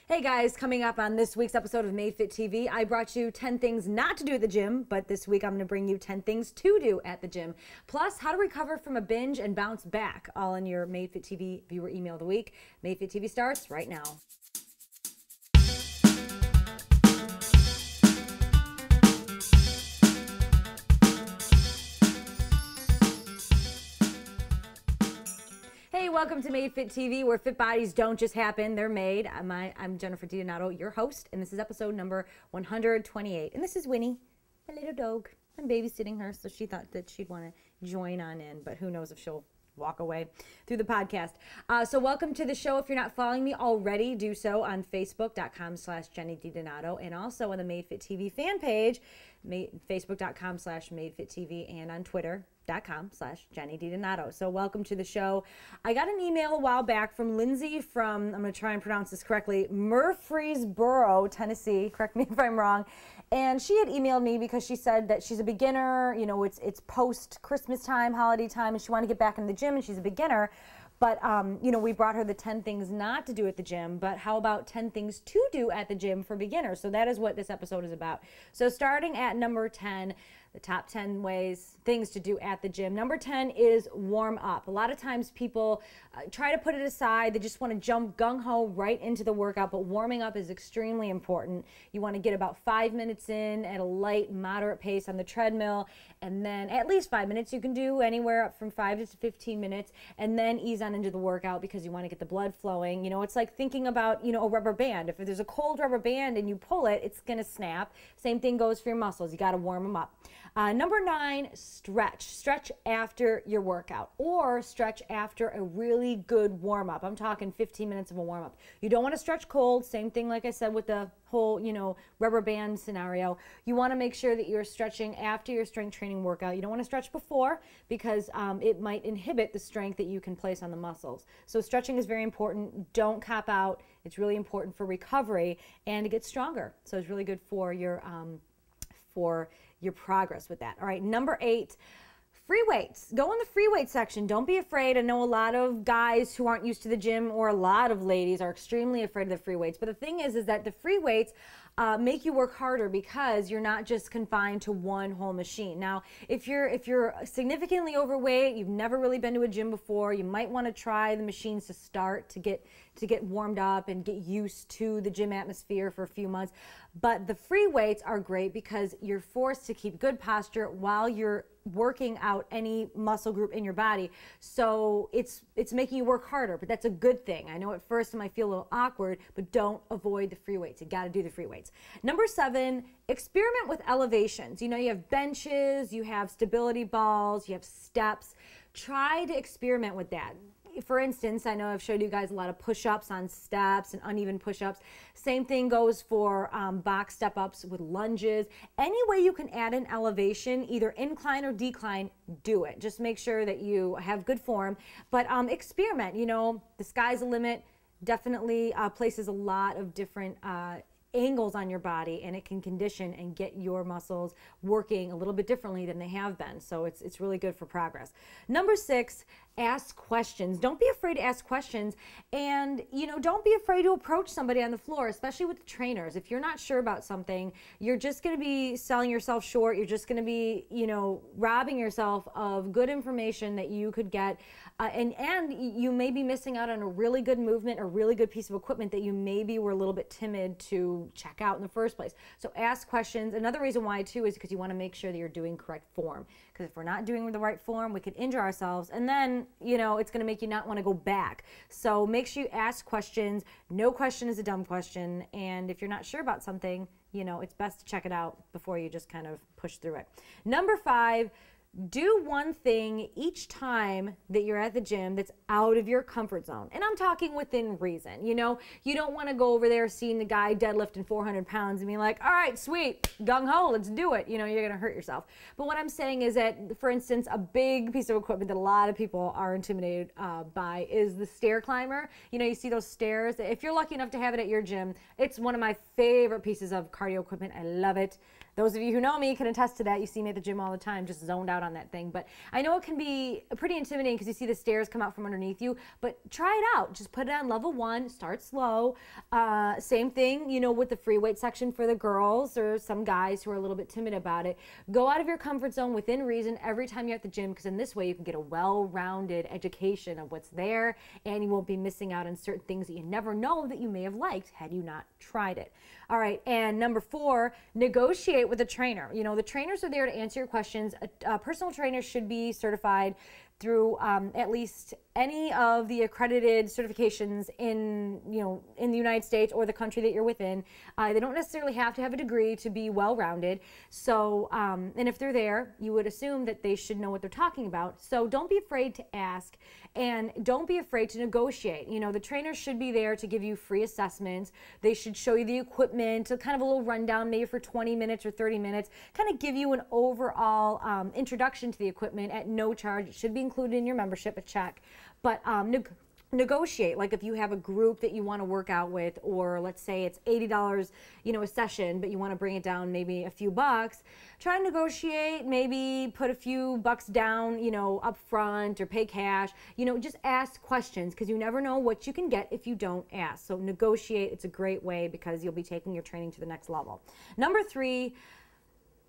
Hey guys, coming up on this week's episode of Made Fit TV, I brought you 10 things not to do at the gym, but this week I'm going to bring you 10 things to do at the gym. Plus, how to recover from a binge and bounce back, all in your Made Fit TV viewer email of the week. Made Fit TV starts right now. Hey, welcome to Made Fit TV, where fit bodies don't just happen, they're made. I'm Jennifer DiDonato, your host, and this is episode number 128. And this is Winnie, my little dog. I'm babysitting her, so she thought that she'd want to join on in, but who knows if she'll walk away through the podcast. So welcome to the show. If you're not following me already, do so on Facebook.com/Jenny DiDonato, and also on the Made Fit TV fan page, Facebook.com/Made Fit TV, and on Twitter.com/Jenny DiDonato. So welcome to the show. I got an email a while back from Lindsay from, I'm going to try and pronounce this correctly, Murfreesboro, Tennessee. Correct me if I'm wrong. And she had emailed me because she said that she's a beginner. You know, it's post Christmas time, holiday time, and she wanted to get back in the gym, and she's a beginner. But, you know, we brought her the 10 things not to do at the gym, but how about 10 things to do at the gym for beginners? So that is what this episode is about. So starting at number 10, the top 10 things to do at the gym. Number 10 is warm up. A lot of times people try to put it aside. They just want to jump gung-ho right into the workout, but warming up is extremely important. You want to get about 5 minutes in at a light, moderate pace on the treadmill, and then at least 5 minutes. You can do anywhere up from 5 to 15 minutes, and then ease on into the workout because you want to get the blood flowing. You know, it's like thinking about, you know, a rubber band. If there's a cold rubber band and you pull it, it's going to snap. Same thing goes for your muscles. You got to warm them up. Number 9, stretch. Stretch after your workout, or stretch after a really good warm-up. I'm talking 15 minutes of a warm-up. You don't want to stretch cold. Same thing like I said with the whole, you know, rubber band scenario. You want to make sure that you're stretching after your strength training workout. You don't want to stretch before because it might inhibit the strength that you can place on the muscles. So stretching is very important. Don't cop out. It's really important for recovery and to get stronger. So it's really good for your progress with that. All right, number 8, free weights. Go in the free weight section. Don't be afraid. I know a lot of guys who aren't used to the gym, or a lot of ladies are extremely afraid of the free weights. But the thing is that the free weights make you work harder because you're not just confined to one whole machine. Now, if you're significantly overweight, you've never really been to a gym before, you might want to try the machines to start to get warmed up and get used to the gym atmosphere for a few months. But the free weights are great because you're forced to keep good posture while you're working out any muscle group in your body. So it's making you work harder, but that's a good thing. I know at first it might feel a little awkward, but don't avoid the free weights. You got to do the free weights. Number 7, experiment with elevations. You know, you have benches, you have stability balls, you have steps. Try to experiment with that. For instance, I know I've showed you guys a lot of push-ups on steps and uneven push-ups. Same thing goes for box step-ups with lunges. Any way you can add an elevation, either incline or decline, do it. Just make sure that you have good form. But experiment. You know, the sky's the limit. Definitely places a lot of different angles on your body, and it can condition and get your muscles working a little bit differently than they have been. So it's really good for progress. Number 6, ask questions. Don't be afraid to ask questions, and you know, don't be afraid to approach somebody on the floor, especially with the trainers. If you're not sure about something, you're just going to be selling yourself short. You're just going to be, you know, robbing yourself of good information that you could get, and you may be missing out on a really good movement, a really good piece of equipment that you maybe were a little bit timid to check out in the first place. So ask questions. Another reason why too is because you want to make sure that you're doing correct form, because if we're not doing the right form, we could injure ourselves, and then, you know, it's going to make you not want to go back. So make sure you ask questions. No question is a dumb question, and if you're not sure about something, you know, it's best to check it out before you just kind of push through it. Number 5, do one thing each time that you're at the gym that's out of your comfort zone. And I'm talking within reason. You know, you don't want to go over there seeing the guy deadlifting 400 pounds and be like, all right, sweet, gung-ho, let's do it. You know, you're going to hurt yourself. But what I'm saying is that, for instance, a big piece of equipment that a lot of people are intimidated by is the stair climber. You know, you see those stairs. If you're lucky enough to have it at your gym, it's one of my favorite pieces of cardio equipment. I love it. Those of you who know me can attest to that. You see me at the gym all the time, just zoned out on that thing. But I know it can be pretty intimidating because you see the stairs come out from underneath you, but try it out. Just put it on level 1, start slow. Same thing, you know, with the free weight section for the girls or some guys who are a little bit timid about it. Go out of your comfort zone within reason every time you're at the gym, because in this way you can get a well-rounded education of what's there, and you won't be missing out on certain things that you never know that you may have liked had you not tried it. All right, and number 4, negotiate with a trainer. You know, the trainers are there to answer your questions. A personal trainer should be certified through at least any of the accredited certifications in, you know, in the United States or the country that you're within. They don't necessarily have to have a degree to be well-rounded. So, and if they're there, you would assume that they should know what they're talking about. So don't be afraid to ask, and don't be afraid to negotiate. You know, the trainers should be there to give you free assessments. They should show you the equipment, a kind of a little rundown, maybe for 20 minutes or 30 minutes, kind of give you an overall introduction to the equipment at no charge. It should be included in your membership, a check. But negotiate, like if you have a group that you want to work out with, or let's say it's $80, you know, a session, but you want to bring it down maybe a few bucks, try to negotiate, maybe put a few bucks down, you know, up front, or pay cash. You know, just ask questions, because you never know what you can get if you don't ask. So negotiate. It's a great way, because you'll be taking your training to the next level. Number 3,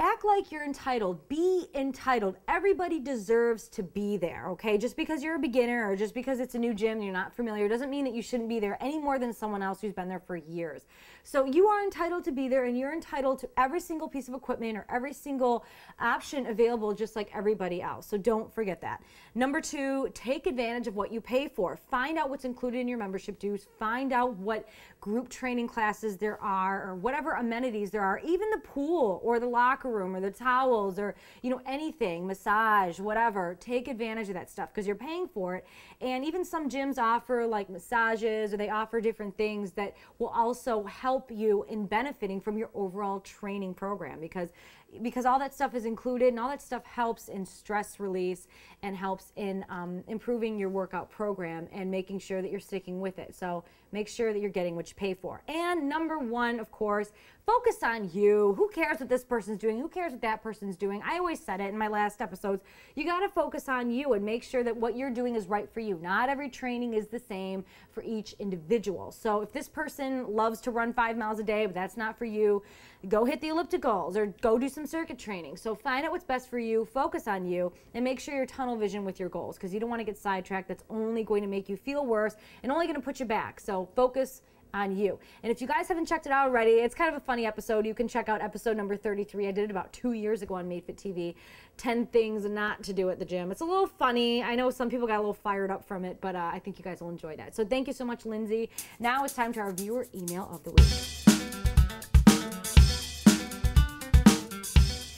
act like you're entitled. Be entitled. Everybody deserves to be there, okay? Just because you're a beginner or just because it's a new gym and you're not familiar doesn't mean that you shouldn't be there any more than someone else who's been there for years. So you are entitled to be there, and you're entitled to every single piece of equipment or every single option available, just like everybody else. So don't forget that. Number 2, take advantage of what you pay for. Find out what's included in your membership dues. Find out what group training classes there are, or whatever amenities there are, even the pool or the locker room or the towels, or, you know, anything, massage, whatever. Take advantage of that stuff, because you're paying for it. And even some gyms offer like massages, or they offer different things that will also help you in benefiting from your overall training program, because all that stuff is included, and all that stuff helps in stress release and helps in improving your workout program and making sure that you're sticking with it. So make sure that you're getting what you pay for. And number 1, of course, focus on you. Who cares what this person's doing? Who cares what that person's doing? I always said it in my last episodes. You got to focus on you and make sure that what you're doing is right for you. Not every training is the same for each individual. So if this person loves to run 5 miles a day, but that's not for you, go hit the ellipticals or go do some circuit training. So find out what's best for you, focus on you, and make sure you're tunnel vision with your goals, because you don't want to get sidetracked. That's only going to make you feel worse and only going to put you back. So focus on you. And if you guys haven't checked it out already, it's kind of a funny episode. You can check out episode number 33. I did it about 2 years ago on MadeFit TV. 10 things not to do at the gym. It's a little funny. I know some people got a little fired up from it, but I think you guys will enjoy that. So thank you so much, Lindsay. Now it's time to our viewer email of the week.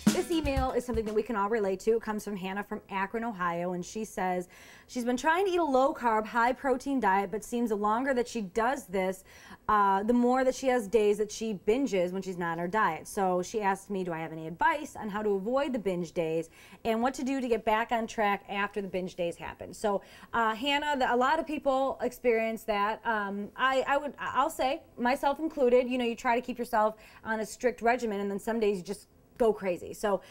This email is something that we can all relate to. It comes from Hannah from Akron, Ohio, and she says she's been trying to eat a low-carb, high-protein diet, but seems the longer that she does this, the more that she has days that she binges when she's not on her diet. So she asked me, do I have any advice on how to avoid the binge days and what to do to get back on track after the binge days happen? So Hannah, a lot of people experience that. I'll say, myself included, you know, you try to keep yourself on a strict regimen, and then some days you just go crazy. So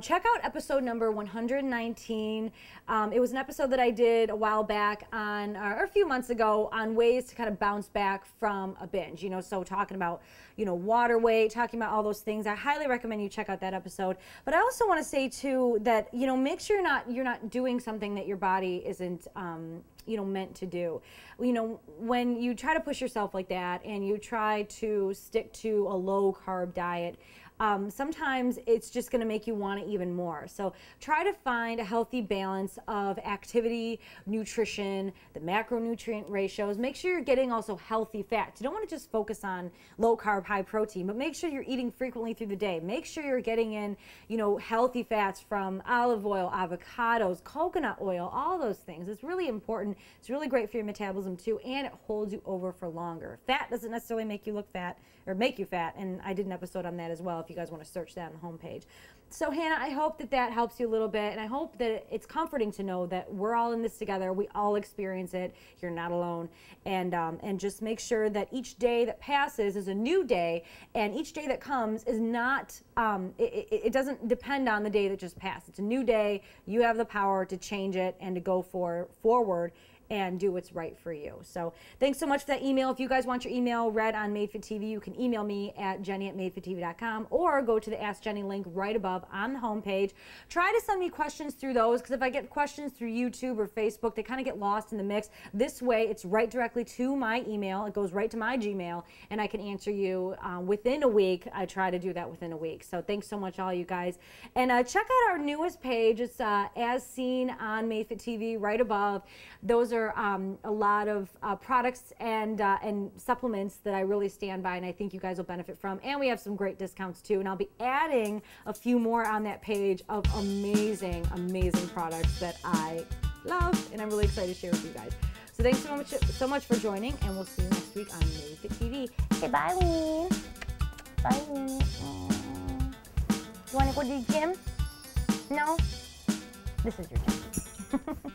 check out episode number 119. It was an episode that I did a while back on, or a few months ago, on ways to kind of bounce back from a binge. You know, so talking about, you know, water weight, talking about all those things. I highly recommend you check out that episode. But I also want to say too that, you know, make sure you're not doing something that your body isn't you know, meant to do. You know, when you try to push yourself like that and you try to stick to a low carb diet, sometimes it's just going to make you want it even more. So try to find a healthy balance of activity, nutrition, the macronutrient ratios. Make sure you're getting also healthy fats. You don't want to just focus on low carb, high protein, but make sure you're eating frequently through the day. Make sure you're getting in, you know, healthy fats from olive oil, avocados, coconut oil, all those things. It's really important. It's really great for your metabolism too, and it holds you over for longer. Fat doesn't necessarily make you look fat or make you fat, and I did an episode on that as well if you guys want to search that on the homepage. So Hannah, I hope that that helps you a little bit, and I hope that it's comforting to know that we're all in this together. We all experience it. You're not alone, and just make sure that each day that passes is a new day, and each day that comes is not. It doesn't depend on the day that just passed. It's a new day. You have the power to change it and to go forward and do what's right for you. So thanks so much for that email. If you guys want your email read on Made Fit TV, you can email me at jenny@madefittv.com or go to the Ask Jenny link right above on the homepage. Try to send me questions through those, because if I get questions through YouTube or Facebook, they kind of get lost in the mix. This way, it's right directly to my email. It goes right to my Gmail, and I can answer you within a week. I try to do that within a week. So thanks so much, all you guys. And check out our newest page. It's As Seen on Made Fit TV right above. Those are a lot of products and supplements that I really stand by, and I think you guys will benefit from. And we have some great discounts too, and I'll be adding a few more on that page of amazing, amazing products that I love, and I'm really excited to share with you guys. So thanks so much for joining, and we'll see you next week on Made Fit TV. Okay, bye, Ween. Bye, Ween. You want to go to the gym? No? This is your gym.